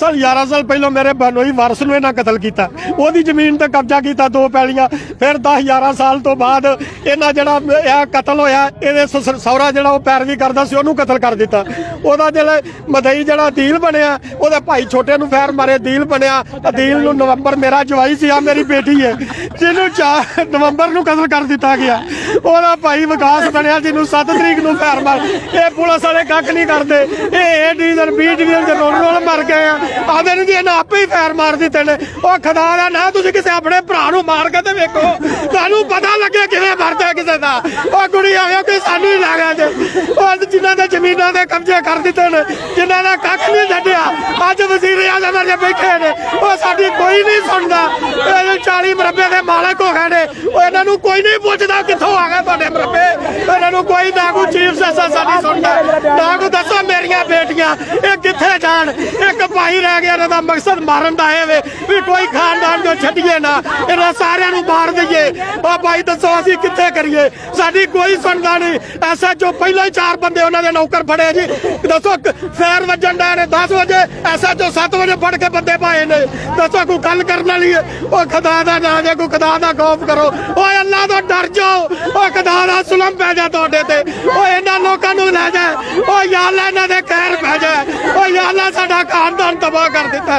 साल 11 साल पहले मेरे बनोई वारस नूं इन्हां कतल कीता, ओहदी जमीन ते कब्जा कीता 2 पैलियां। फिर 10-11 साल तो बाद इन्हां जिहड़ा कतल होया इहदे सौरा जिहड़ा पैरवी करदा सी ओहनूं कतल कर दिता। ओहदा जिहड़ा मदई जिहड़ा अदील बनया ओहदे भाई छोटे नूं फैर मारे अदील बनया। अदील नूं नवंबर मेरा जवाई सी, मेरी बेटी है जिन्हों 4 नवंबर नूं कतल कर दिता गया। ओहदा भाई विकास बनया जिन्हों 7 तरीक नूं फैर मार। ये पुलिस वाले कख नहीं करते, ए डिवीजन बी डिवीजन के रोल मर गए आदे ने जी इन्हें आपे ही फैर मार दिते ने। ओ खुदा दा ना तुसीं किसी अपने भरा नूं मार के ते वेखो, तुहानूं पता लगे किवें मरदा किसी दा। ओ कुड़ी आवे कोई सानू ही ला गया जे, ओ जिन्हां दे जमीनां दे कब्जे कर दिते ने, जिन्हां दा कख नहीं छड्डिया, अज वजीर आज़म अजे बैठे ने, ओ साडी कोई नहीं सुणदा। 40 मरबे दे मालक हो गए ने, ओ इन्हां नूं कोई नहीं पुछदा कित्थों आ गए तुहाडे मरबे। इन्हां नूं कोई ना कोई चीफ जस्टिस साडी सुणदा, ना कोई दसो मेरियां बेटियां ये कित्थे जाण। एक भाई रह गया, इन्हां दा मकसद मारन दा है भी कोई खानदान जो छड्डिए ना, इन्हां सारियां नूं मार दईए। ओ भाई दसो असीं कित्थे करिए, साडी कोई सुणदा नहीं। SHO पहले ही 4 बंदे उन्हां दे नौकर फड़े जी, दसो फैर वजन डे ने 10 बजे, SHO 7 बजे फड़ के बंदे पाए ने। दसो कोई गल करन वाली है, ओ खुदा दा नाम है, कोई खुदा दा खौफ करो, ओ अल्लाह तो डर जाओ, ओ खुदा दा सुलम पै जा तुहाडे ते, ओ इन्हां लोकां नूं लै जा, ओ या अल्लाह इन्हां दे कहर पै जा, ओ या अल्लाह साडा खानदान तबाह कर दिता,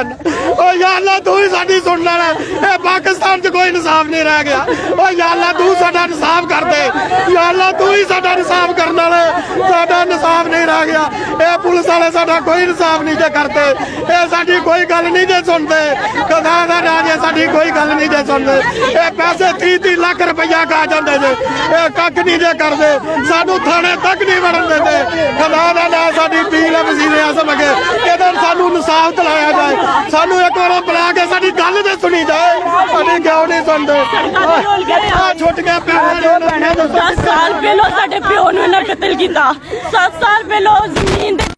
ओ या अल्लाह तू ही साडी सुन ले। ए पाकिस्तान च कोई इंसाफ नहीं रह गया, ओ या अल्लाह तू साडा इंसाफ कर दे, या अल्लाह तू ही साडा इंसाफ करन वाला, साडा इंसाफ नहीं रह गया। ए पुलिस वाले साडा कोई इंसाफ नहीं जे करते, ए साडी कोई गल नहीं जे सुनते, खुदा दा नाम है साडी कोई गल नहीं जे सुनते। ए पैसे 30-30 लाख रुपया खा जांदे जे, ए कख नहीं जे करदे, सानू थाने तक नहीं वड़न देंदे। खुदा दा नाम साडी अपील है वज़ीर आज़म अगे इहदा सानू इंसाफ दिलाया जाए, सानू एक बार बुला के साडी गल ते सुनी जाए, साडी क्यों नहीं सुनदे। आ छोटियां भैणां 10 साल पहले साडे प्यो नूं इन्हां कतल कीता, 7 साल पहले जमीन